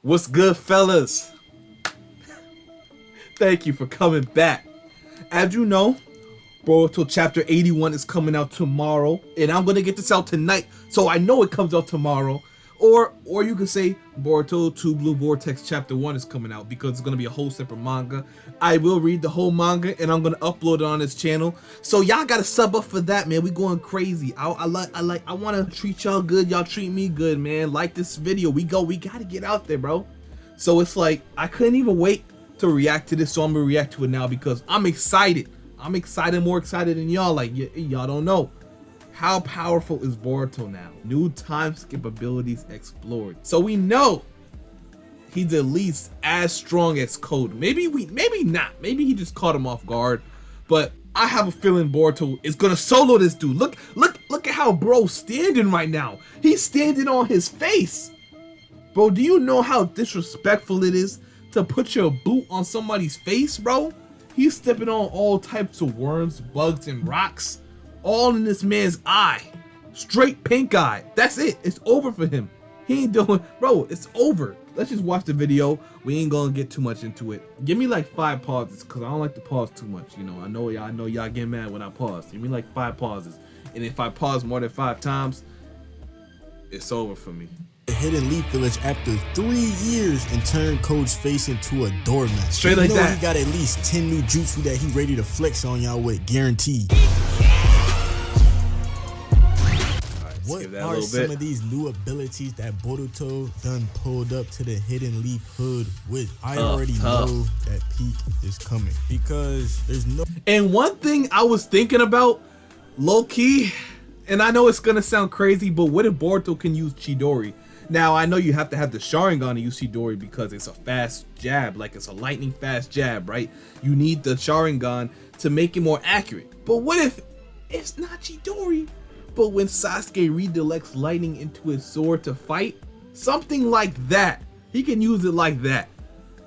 What's good, fellas? Thank you for coming back. As you know, Boruto chapter 81 is coming out tomorrow, and I'm gonna get this out tonight, so I know it comes out tomorrow. Or you could say Boruto 2 Blue Vortex chapter 1 is coming out, because it's gonna be a whole separate manga. I will read the whole manga and I'm gonna upload it on this channel. So y'all gotta sub up for that, man. We going crazy. I wanna treat y'all good. Y'all treat me good, man. Like this video. We gotta get out there, bro. So it's like I couldn't even wait to react to this, so I'm gonna react to it now because I'm excited. I'm excited, more excited than y'all. Like y'all don't know. How powerful is Boruto now? New time skip abilities explored. So we know he's at least as strong as Code. Maybe not. Maybe he just caught him off guard. But I have a feeling Boruto is gonna solo this dude. Look at how bro's standing right now. He's standing on his face. Bro, do you know how disrespectful it is to put your boot on somebody's face, bro? He's stepping on all types of worms, bugs, and rocks. All in this man's eye. Straight pink eye. That's it. It's over for him. He ain't doing, bro, it's over. Let's just watch the video. We ain't gonna get too much into it. Give me like 5 pauses, because I don't like to pause too much. You know, I know y'all get mad when I pause. Give me like 5 pauses. And if I pause more than 5 times, it's over for me. The Hidden Leaf Village after 3 years and turned Code's face into a doormat. Straight like that. He got at least 10 new jutsu that he ready to flex on y'all with, guaranteed. What are some of these new abilities that Boruto done pulled up to the Hidden Leaf Hood with? I already know that peak is coming because there's no. And one thing I was thinking about, low key, and I know it's gonna sound crazy, but what if Boruto can use Chidori? Now I know you have to have the Sharingan to use Chidori because it's a fast jab, like it's a lightning fast jab, right? You need the Sharingan to make it more accurate. But what if it's not Chidori? But when Sasuke redirects lightning into his sword to fight, something like that, he can use it like that.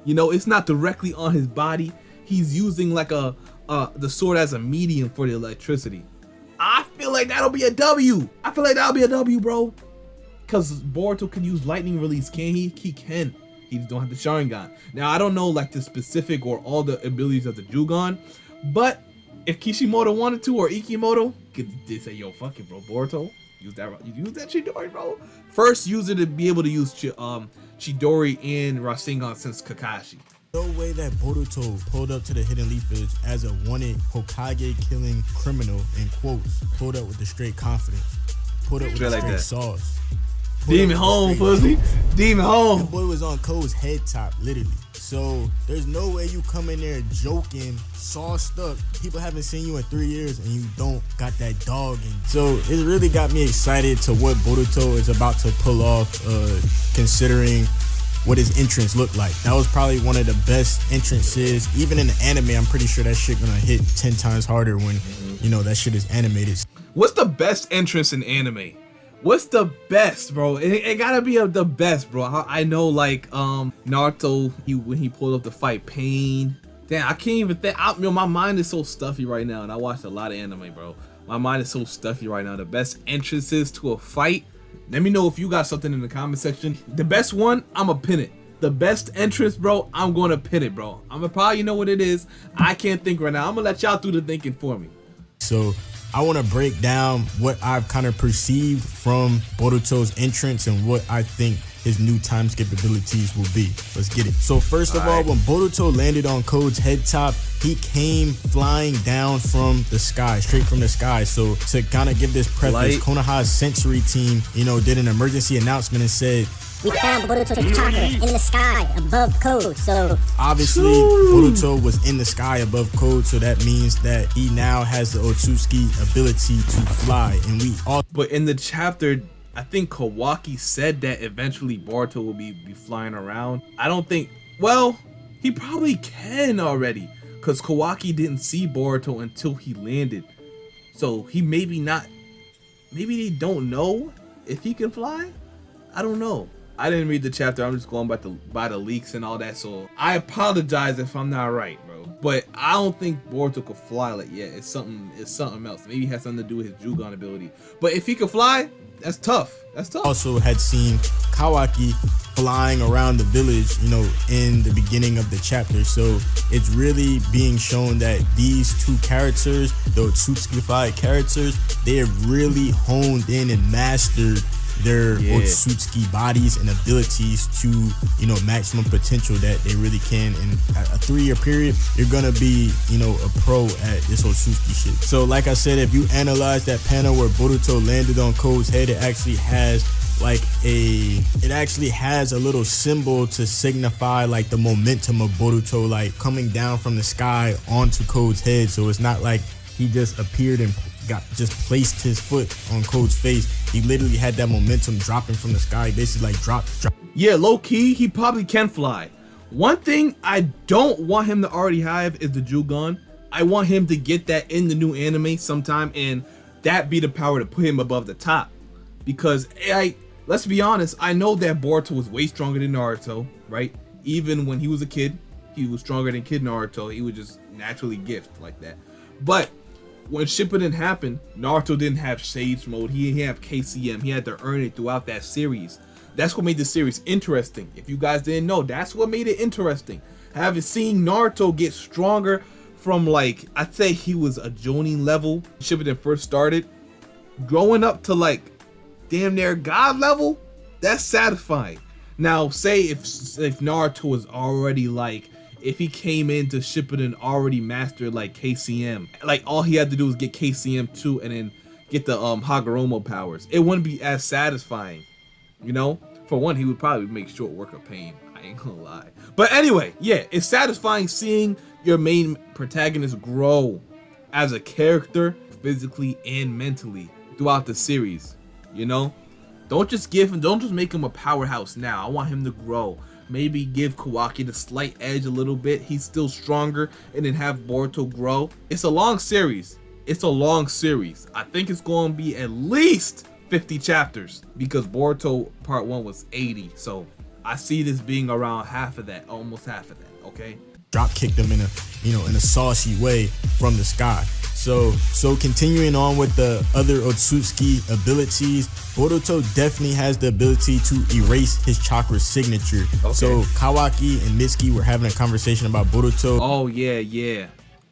You know, it's not directly on his body. He's using like the sword as a medium for the electricity. I feel like that'll be a W. I feel like that'll be a W, bro. Because Boruto can use lightning release, can he? He can. He just don't have the Sharingan. Now, I don't know like the specific or all the abilities of the Jugon, but if Kishimoto wanted to, or Ikimoto, could they say, yo, fuck it, bro, Boruto, use that Chidori, bro. First user to be able to use Chidori and Rasengan since Kakashi. No way that Boruto pulled up to the Hidden Leaf Village as a wanted Hokage killing criminal, in quotes, pulled up with the straight confidence, pulled up with the straight sauce. Demon home, pussy. Demon home. The boy was on Code's head top, literally. So there's no way you come in there joking, sauced up. People haven't seen you in 3 years and you don't got that dog in. So it really got me excited to what Boruto is about to pull off, considering what his entrance looked like. That was probably one of the best entrances. Even in the anime, I'm pretty sure that shit gonna hit 10 times harder when, you know, that shit is animated. What's the best entrance in anime? What's the best, bro? It gotta be the best, bro. I know, like, Naruto, when he pulled up to fight Pain. Damn, I can't even think. My mind is so stuffy right now, and I watched a lot of anime, bro. My mind is so stuffy right now. The best entrances to a fight. Let me know if you got something in the comment section. The best one, I'ma pin it. The best entrance, bro, I'm gonna pin it, bro. I'ma probably know what it is. I can't think right now. I'm gonna let y'all do the thinking for me. So I want to break down what I've kind of perceived from Boruto's entrance and what I think his new time skip abilities will be. Let's get it. So first of all, when Boruto landed on Code's head top, he came flying down from the sky, straight from the sky. So to kind of give this preface, Konoha's sensory team, you know, did an emergency announcement and said, we found Boruto's Chakra in the sky above Code. So obviously Boruto was in the sky above Code, so that means that he now has the Otsutsuki ability to fly. And we all. But in the chapter, I think Kawaki said that eventually Boruto will be flying around. I don't think. Well, he probably can already, because Kawaki didn't see Boruto until he landed. So he maybe not. Maybe they don't know if he can fly. I don't know. I didn't read the chapter. I'm just going by the leaks and all that. So I apologize if I'm not right, bro. But I don't think Boruto could fly like yet. It's something else. Maybe it has something to do with his Jugon ability. But if he could fly, that's tough. That's tough. Also had seen Kawaki flying around the village, you know, in the beginning of the chapter. So it's really being shown that these two characters, the Otsutsuki characters, they have really honed in and mastered their Otsutsuki bodies and abilities to, you know, maximum potential that they really can. In a 3-year period, you're gonna be, you know, a pro at this Otsutsuki shit. So like I said, if you analyze that panel where Boruto landed on Code's head, it actually has a little symbol to signify like the momentum of Boruto like coming down from the sky onto Code's head. So it's not like he just appeared and just placed his foot on Code's face. He literally had that momentum dropping from the sky, basically like drop. Yeah, low key, he probably can fly. One thing I don't want him to already have is the Jugon. I want him to get that in the new anime sometime, and that be the power to put him above the top. Because let's be honest, I know that Boruto was way stronger than Naruto, right? Even when he was a kid, he was stronger than Kid Naruto. He was just naturally gifted like that. But when Shippuden happened, Naruto didn't have Sage Mode. He didn't have KCM. He had to earn it throughout that series. That's what made the series interesting. If you guys didn't know, that's what made it interesting. Having seen Naruto get stronger from, like, I'd say he was a Jonin level, Shippuden first started, growing up to like damn near God level, that's satisfying. Now, say if Naruto was already like, if he came into Shippuden already mastered like KCM, like all he had to do was get KCM 2 and then get the Hagoromo powers, it wouldn't be as satisfying, you know? For one, he would probably make short work of pain, I ain't gonna lie. But anyway, yeah, it's satisfying seeing your main protagonist grow as a character, physically and mentally, throughout the series, you know? Don't just make him a powerhouse now. I want him to grow. Maybe give Kawaki the slight edge a little bit. He's still stronger, and then have Boruto grow. It's a long series. I think it's going to be at least 50 chapters because Boruto Part 1 was 80. So I see this being around half of that, almost half of that, okay? Drop kicked him in a saucy way from the sky. So continuing on with the other Otsutsuki abilities, Boruto definitely has the ability to erase his chakra signature. Okay. So Kawaki and Mitsuki were having a conversation about Boruto. Oh yeah.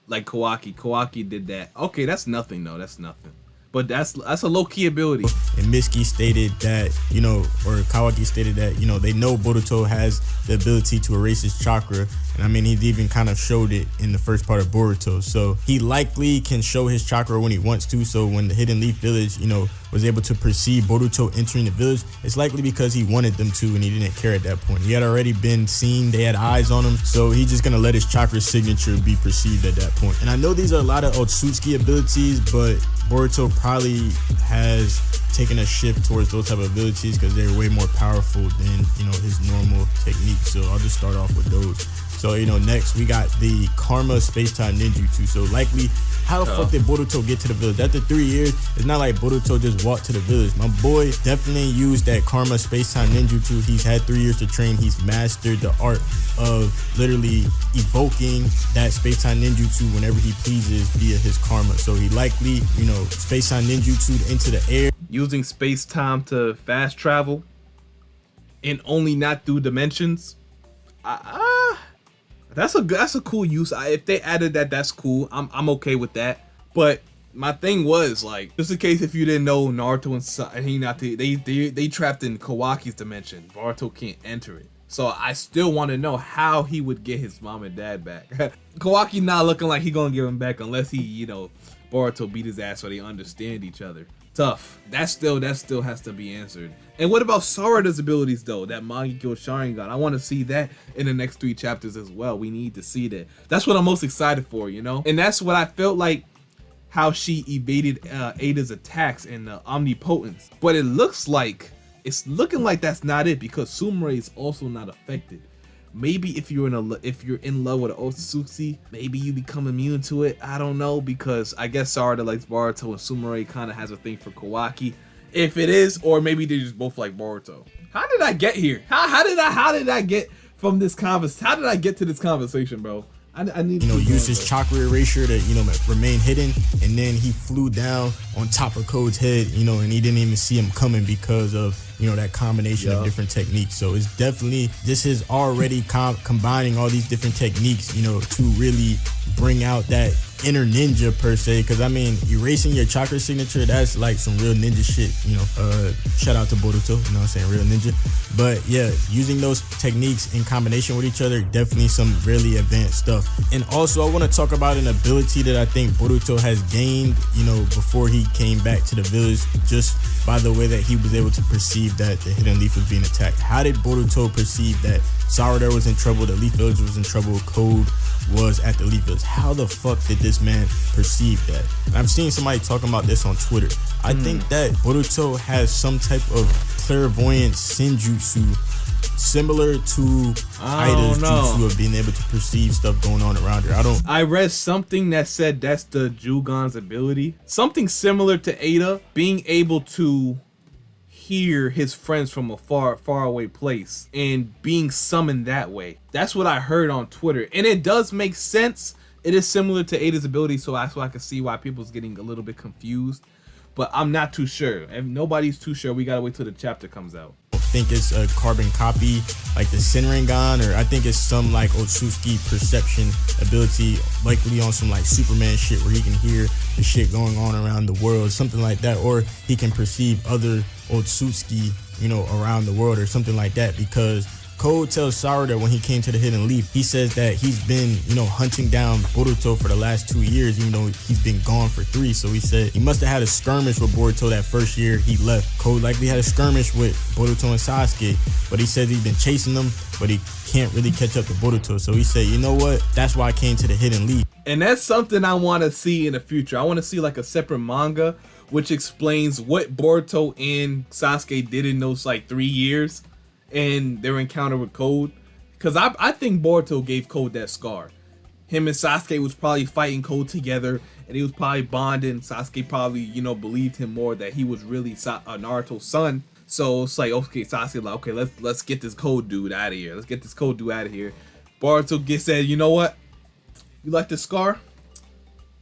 Like Kawaki did that. Okay, that's nothing though. That's nothing. But that's a low-key ability. And Mitsuki stated that, you know, or Kawaki stated that, you know, they know Boruto has the ability to erase his chakra. And I mean, he's even kind of showed it in the first part of Boruto. So he likely can show his chakra when he wants to. So when the Hidden Leaf Village, you know, was able to perceive Boruto entering the village, it's likely because he wanted them to and he didn't care at that point. He had already been seen, they had eyes on him, so he's just gonna let his chakra signature be perceived at that point. And I know these are a lot of Otsutsuki abilities, but Boruto probably has taken a shift towards those type of abilities because they're way more powerful than, you know, his normal techniques. So I'll just start off with those. So, you know, next we got the Karma Space-Time Ninjutsu. So likely, how the fuck did Boruto get to the village? After 3 years, it's not like Boruto just walked to the village. My boy definitely used that Karma Space-Time Ninjutsu. He's had 3 years to train. He's mastered the art of literally evoking that Space-Time Ninjutsu whenever he pleases via his karma. So he likely, you know, Space-Time Ninjutsu into the air. Using space-time to fast travel and only not through dimensions. That's a cool use. If they added that, that's cool. I'm okay with that. But my thing was, like, just in case if you didn't know, Naruto and Hinata, they trapped in Kawaki's dimension. Boruto can't enter it. So I still want to know how he would get his mom and dad back. Kawaki not looking like he gonna give him back unless he, you know, Boruto beat his ass so they understand each other. Tough. That still has to be answered. And what about Sarada's abilities though? That Mangekyo Sharingan. I want to see that in the next 3 chapters as well. We need to see that. That's what I'm most excited for, you know? And that's what I felt like how she evaded Ada's attacks and omnipotence. But it's looking like that's not it because Sumire is also not affected. Maybe if you're in love with Otsutsuki, maybe you become immune to it. I don't know, because I guess Sarada likes Boruto and Sumire kind of has a thing for Kawaki. If it is, or maybe they just both like Boruto. How did I get here? How did I get from this conversation? How did I get to this conversation, bro? I need you know, to use his chakra erasure to, you know, remain hidden, and then he flew down on top of Code's head, you know, and he didn't even see him coming because of, you know, that combination of different techniques. So it's definitely, this is already combining all these different techniques, you know, to really bring out that inner ninja per se. Because I mean, erasing your chakra signature, that's like some real ninja shit, you know. Shout out to Boruto, you know what I'm saying, real ninja. But yeah, using those techniques in combination with each other, definitely some really advanced stuff. And also I want to talk about an ability that I think Boruto has gained, you know, before he came back to the village, just by the way that he was able to perceive that the hidden leaf was being attacked. How did Boruto perceive that Sarada was in trouble, the leaf village was in trouble, Code was at the leaf village? How the fuck did this man perceive that? And I've seen somebody talking about this on Twitter. I think that Boruto has some type of clairvoyant shinjutsu similar to Ida's jutsu of being able to perceive stuff going on around her. I read something that said that's the Jugon's ability. Something similar to Ada, being able to hear his friends from a far away place and being summoned that way. That's what I heard on Twitter, and it does make sense. It is similar to Ada's ability, so that's why I can see why people's getting a little bit confused, but I'm not too sure. If nobody's too sure, we gotta wait till the chapter comes out. I think it's a carbon copy, like the Senringan, or I think it's some like Otsutsuki perception ability, likely on some like Superman shit where he can hear the shit going on around the world, something like that, or he can perceive other Otsutsuki, you know, around the world or something like that. Because Code tells Sarada when he came to the Hidden Leaf, he says that he's been, you know, hunting down Boruto for the last 2 years, even though he's been gone for 3. So he said he must have had a skirmish with Boruto that first year he left. Code likely had a skirmish with Boruto and Sasuke, but he says he's been chasing them, but he can't really catch up to Boruto. So he said, you know what? That's why I came to the Hidden Leaf. And that's something I want to see in the future. I want to see like a separate manga which explains what Boruto and Sasuke did in those like 3 years and their encounter with Code. Because I think Boruto gave Code that scar. Him and Sasuke was probably fighting Code together, and he was probably bonding. Sasuke probably, you know, believed him more that he was really Naruto's son. So it's like, okay, Sasuke like, okay, let's get this Code dude out of here. Let's get this Code dude out of here. Boruto said, you know what? You like the scar?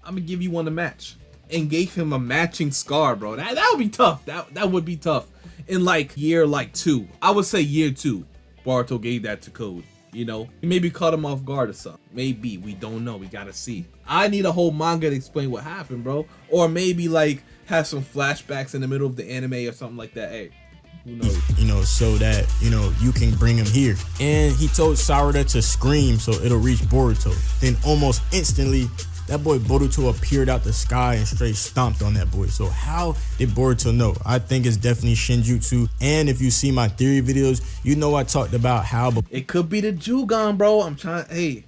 I'm gonna give you one to match. And gave him a matching scar, bro. That would be tough. That would be tough. In like year 2. I would say year 2. Boruto gave that to Code. You know, he maybe caught him off guard or something. Maybe, we don't know. We gotta see. I need a whole manga to explain what happened, bro. Or maybe like have some flashbacks in the middle of the anime or something like that. Hey, who knows? You know, so that, you know, you can bring him here. And he told Sarada to scream so it'll reach Boruto. Then almost instantly, that boy Boruto appeared out the sky and straight stomped on that boy. So how did Boruto know? I think it's definitely shinjutsu. And if you see my theory videos, you know I talked about how it could be the Jugon, bro. I'm trying. Hey,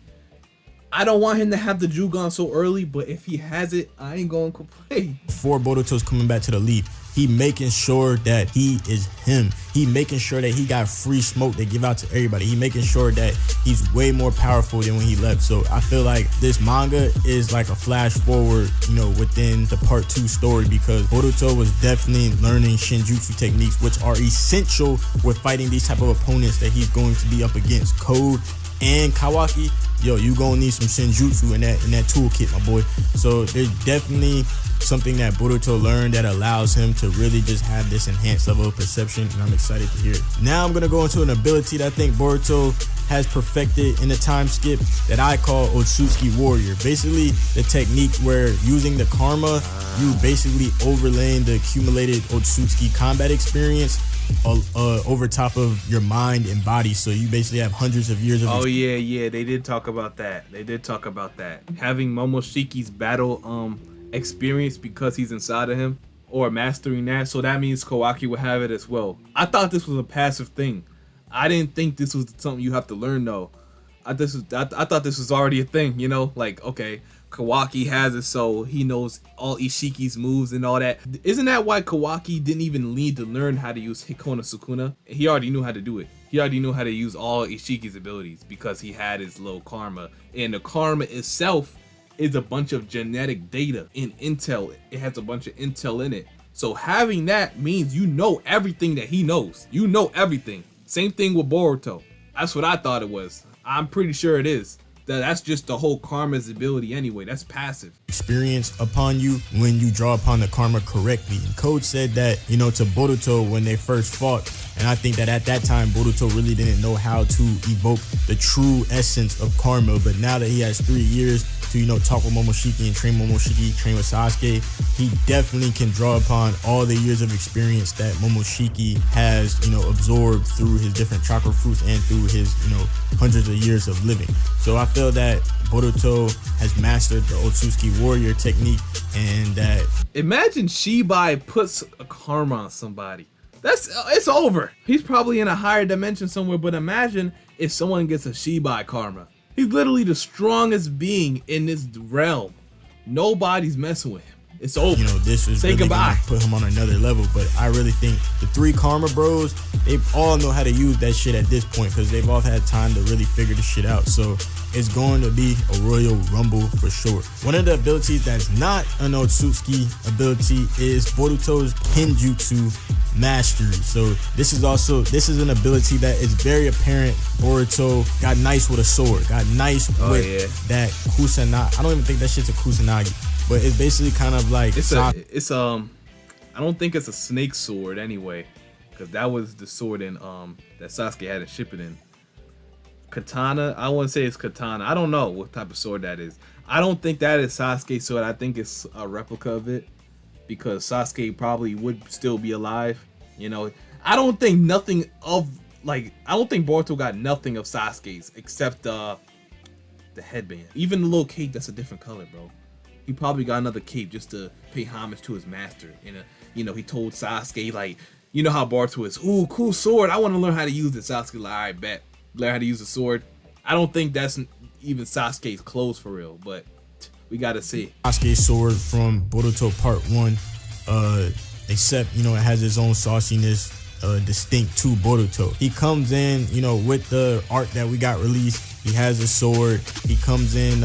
I don't want him to have the Jugon so early, but if he has it, I ain't gonna complain. Before Boruto's coming back to the leaf, he making sure that he is him. He making sure that he got free smoke to give out to everybody. He making sure that he's way more powerful than when he left. So I feel like this manga is like a flash forward, you know, within the part 2 story, because Boruto was definitely learning shinjutsu techniques, which are essential with fighting these type of opponents that he's going to be up against. Code and Kawaki, yo, you gonna need some shinjutsu in that toolkit, my boy. So there's definitely something that Boruto learned that allows him to really just have this enhanced level of perception, and I'm excited to hear it. Now I'm gonna go into an ability that I think Boruto has perfected in the time skip that I call Otsutsuki Warrior. Basically, the technique where using the karma, you basically overlaying the accumulated Otsutsuki combat experience over top of your mind and body. So you basically have hundreds of years of yeah, they did talk about that. Having Momoshiki's battle experience because he's inside of him, or mastering that. So that means Kawaki will have it as well. I thought this was a passive thing. I didn't think this was something you have to learn though. I thought this was already a thing, you know, like, okay, Kawaki has it, so he knows all Ishiki's moves and all that. Isn't that why Kawaki didn't even need to learn how to use Hikona Sukuna? He already knew how to do it. He already knew how to use all Ishiki's abilities because he had his little karma. And the karma itself is a bunch of genetic data in intel. It has a bunch of intel in it. So having that means you know everything that he knows. You know everything. Same thing with Boruto. That's what I thought it was. I'm pretty sure it is. that's just the whole karma's ability anyway. That's passive. Experience upon you when you draw upon the karma correctly. And Code said that, you know, to Boruto when they first fought, and I think that at that time Boruto really didn't know how to evoke the true essence of karma. But now that he has 3 years to, you know, talk with Momoshiki and train Momoshiki, train with Sasuke, he definitely can draw upon all the years of experience that Momoshiki has, you know, absorbed through his different chakra fruits and through his, you know, hundreds of years of living. So I feel that Boruto has mastered the Otsutsuki warrior technique, and that imagine Shibai puts a karma on somebody. It's over. He's probably in a higher dimension somewhere, but imagine if someone gets a Shibai karma. He's literally the strongest being in this realm. Nobody's messing with him. It's over. You know, this is really gonna put him on another level. But I really think the 3 Karma Bros, they all know how to use that shit at this point, because they've all had time to really figure the shit out. So it's going to be a Royal Rumble for sure. One of the abilities that's not an Otsutsuki ability is Boruto's Kenjutsu Mastery. So this is an ability that is very apparent. Boruto got nice with a sword, got nice with that Kusanagi. I don't even think that shit's a Kusanagi, but it's basically kind of like I don't think it's a snake sword anyway, because that was the sword in that Sasuke had to ship it in. Katana, I wouldn't say it's katana. I don't know what type of sword that is. I don't think that is Sasuke's sword. I think it's a replica of it, because Sasuke probably would still be alive. You know, I don't think Boruto got nothing of Sasuke's except the headband. Even the little cape, that's a different color, bro. He probably got another cape just to pay homage to his master. And you know, he told Sasuke, like, you know how Boruto is, ooh, cool sword, I want to learn how to use it. Sasuke like, alright, bet, learn how to use the sword. I don't think that's even Sasuke's clothes for real, but we gotta see. Sasuke's sword from Boruto Part 1, except, you know, it has its own sauciness distinct to Boruto. He comes in, you know, with the arc that we got released. He has a sword. He comes in,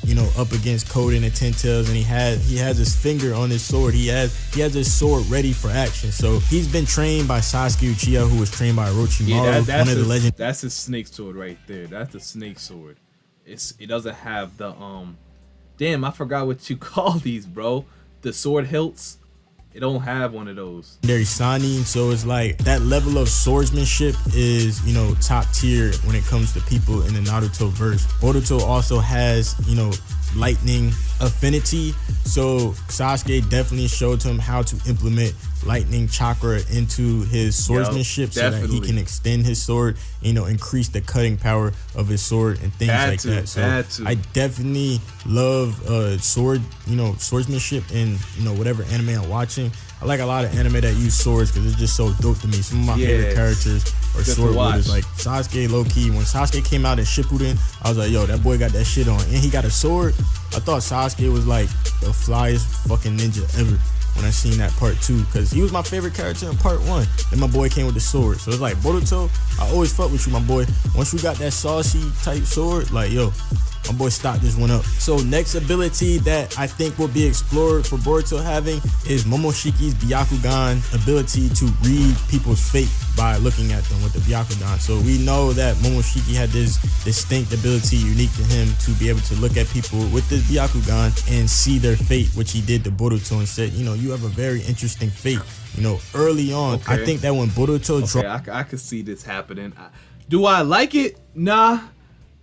you know, up against Code and the Ten Tails, and he has his finger on his sword. He has his sword ready for action. So he's been trained by Sasuke Uchiha, who was trained by Orochimaru, one of the legends. That's his snake sword right there. That's the snake sword. It doesn't have the damn, I forgot what you call these, bro. The sword hilts. It don't have one of those. Very Sanin, so it's like that level of swordsmanship is, you know, top tier when it comes to people in the Naruto verse. Boruto also has, you know, lightning affinity, so Sasuke definitely showed him how to implement lightning chakra into his swordsmanship, so that he can extend his sword, you know, increase the cutting power of his sword and things like that. So I definitely love swordsmanship in, you know, whatever anime I'm watching. I like a lot of anime that use swords because it's just so dope to me. Some of my favorite characters are sword wielders, like Sasuke. Low key, when Sasuke came out in Shippuden, I was like, yo, that boy got that shit on, and he got a sword. I thought Sasuke was like the flyest fucking ninja ever when I seen that Part 2, because he was my favorite character in Part 1. Then my boy came with the sword, so it's like, Boruto, I always fuck with you, my boy. Once you got that saucy type sword, like, yo, my boy stocked this one up. So next ability that I think will be explored for Boruto having is Momoshiki's Byakugan ability to read people's fate by looking at them with the Byakugan. So we know that Momoshiki had this distinct ability unique to him to be able to look at people with this Byakugan and see their fate, which he did to Boruto and said, you know, you have a very interesting fate. You know, early on, I think that when Boruto I could see this happening. Do I like it? Nah,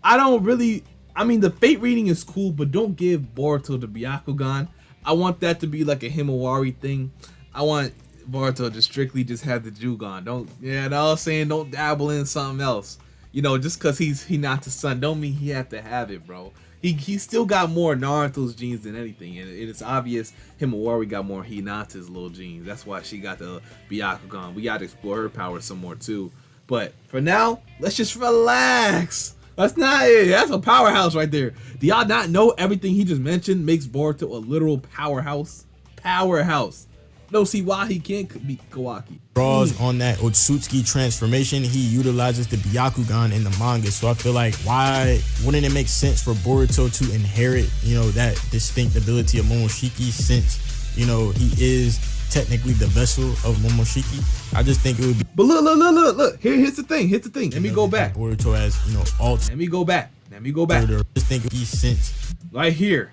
I don't really. I mean, the fate reading is cool, but don't give Boruto the Byakugan. I want that to be like a Himawari thing. I want Boruto to strictly just have the Jugon. Don't dabble in something else. You know, just because he's not the son, don't mean he have to have it, bro. He still got more Naruto's genes than anything, and it's obvious Himawari got more Hinata's little genes. That's why she got the Byakugan. We gotta explore her power some more too. But for now, let's just relax. That's not it. That's a powerhouse right there. Do y'all not know everything he just mentioned makes Boruto a literal powerhouse? Powerhouse. No, see why he can't beat Kawaki. Draws on that Otsutsuki transformation. He utilizes the Byakugan in the manga. So I feel like, why wouldn't it make sense for Boruto to inherit, you know, that distinct ability of Momoshiki, since, you know, he is technically the vessel of Momoshiki? I just think it would be. But look. Here's the thing. Let me go back. Boruto has, you know, alt. Let me go back. Let me go back. Just think of these sense. Right here.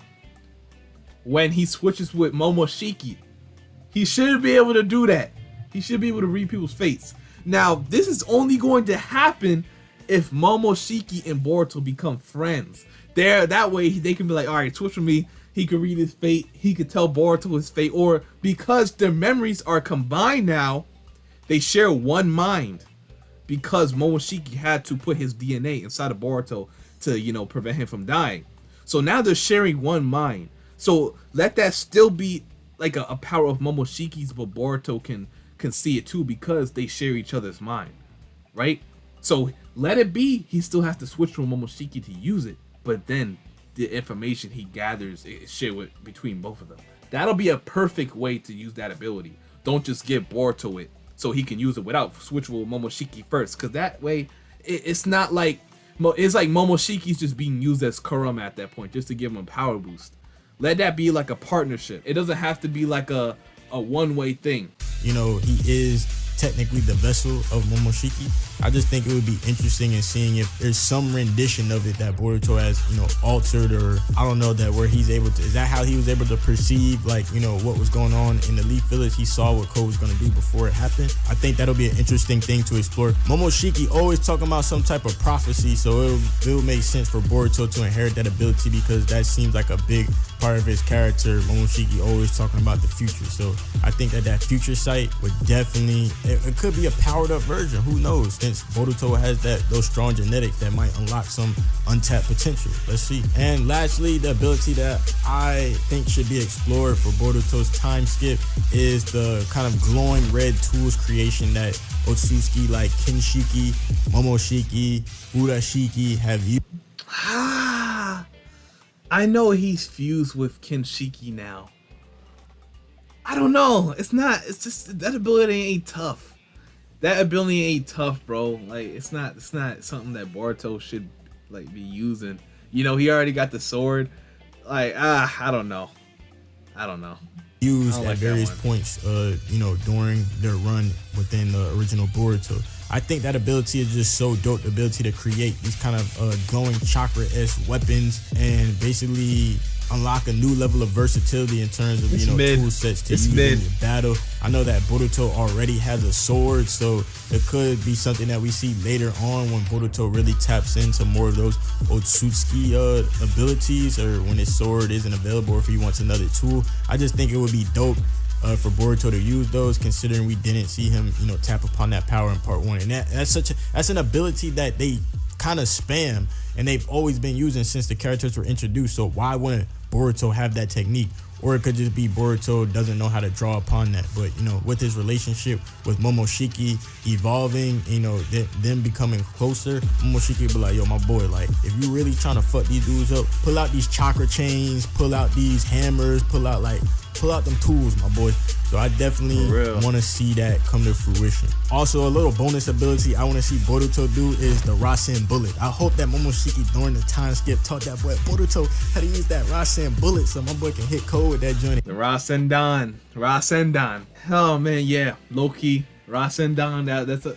When he switches with Momoshiki, he should be able to do that. He should be able to read people's fates. Now, this is only going to happen if Momoshiki and Boruto become friends. That way they can be like, all right, switch with me. He could read his fate. He could tell Boruto his fate. Or because their memories are combined now, they share one mind. Because Momoshiki had to put his DNA inside of Boruto to, you know, prevent him from dying. So now they're sharing one mind. So let that still be like a power of Momoshiki's, but Boruto can see it too because they share each other's mind, right? So let it be. He still has to switch from Momoshiki to use it, but then the information he gathers is shared between both of them. That'll be a perfect way to use that ability. Don't just give Boruto it so he can use it without switching with Momoshiki first, because that way it's not like it's like Momoshiki's just being used as Kurama at that point just to give him a power boost. Let that be like a partnership. It doesn't have to be like a one-way thing. You know, he is technically the vessel of Momoshiki. I just think it would be interesting in seeing if there's some rendition of it that Boruto has, you know, altered, or I don't know, that where he's able to, is that how he was able to perceive, like, you know, what was going on in the Leaf Village? He saw what Ko was going to do before it happened. I think that'll be an interesting thing to explore. Momoshiki always talking about some type of prophecy, so it'll make sense for Boruto to inherit that ability, because that seems like a big part of his character. Momoshiki always talking about the future, so I think that future sight would definitely, it could be a powered up version, who knows, since Boruto has those strong genetics that might unlock some untapped potential. Let's see. And lastly, the ability that I think should be explored for Boruto's time skip is the kind of glowing red tools creation that Otsutsuki like Kinshiki, Momoshiki, Urashiki have used. I know he's fused with Kinshiki now. I don't know. It's just that ability ain't tough. That ability ain't tough, bro. Like it's not something that Boruto should like be using. You know, he already got the sword. Like I don't know. Used at various points, you know, during their run within the original Boruto. I think that ability is just so dope. The ability to create these kind of glowing chakra-esque weapons and basically unlock a new level of versatility in terms of, you know, tool sets to use in battle. I know that Boruto already has a sword, so it could be something that we see later on when Boruto really taps into more of those Otsutsuki abilities, or when his sword isn't available, or if he wants another tool. I just think it would be dope for Boruto to use those, considering we didn't see him, you know, tap upon that power in part 1, and that's an ability that they kind of spam and they've always been using since the characters were introduced. So why wouldn't Boruto have that technique? Or it could just be Boruto doesn't know how to draw upon that. But, you know, with his relationship with Momoshiki evolving, you know, them becoming closer, Momoshiki be like, yo, my boy, like, if you really trying to fuck these dudes up, pull out these chakra chains, pull out these hammers, pull out them tools, my boy. So I definitely want to see that come to fruition. Also, a little bonus ability I want to see Boruto do is the Rasen bullet. I hope that Momoshiki during the time skip taught that boy Boruto how to use that Rasen bullet so my boy can hit Ko with that joint. The Rasendan. Oh man, yeah, low key Rasendan.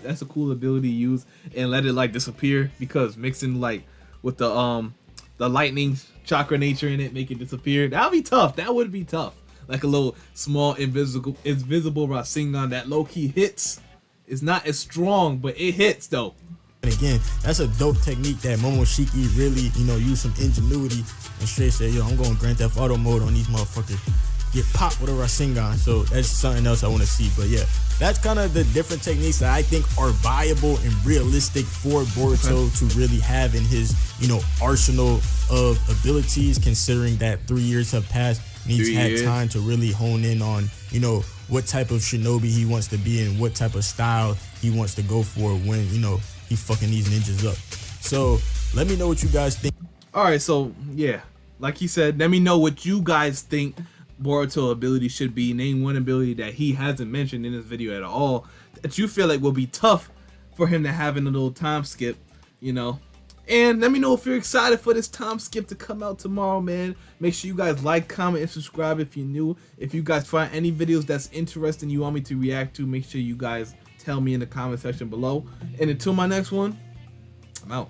That's a cool ability to use and let it like disappear, because mixing like with the lightning chakra nature in it, make it disappear. That'll be tough. That would be tough. Like a little small invisible Rasengan that low key hits. It's not as strong, but it hits though. And again, that's a dope technique that Momoshiki really, you know, used some ingenuity and straight said, yo, I'm going Grand Theft Auto mode on these motherfuckers. Get popped with a Rasengan. So that's something else I want to see. But yeah, that's kind of the different techniques that I think are viable and realistic for Boruto to really have in his, you know, arsenal of abilities, considering that 3 years have passed and he's had time to really hone in on, you know, what type of shinobi he wants to be and what type of style he wants to go for when, you know, he's fucking these ninjas up. So let me know what you guys think. All right, so yeah, like he said, let me know what you guys think Boruto ability should be. Name one ability that he hasn't mentioned in this video at all that you feel like will be tough for him to have in a little time skip, you know. And let me know if you're excited for this time skip to come out tomorrow, man. Make sure you guys like, comment, and subscribe if you're new. If you guys find any videos that's interesting you want me to react to, make sure you guys tell me in the comment section below. And until my next one, I'm out.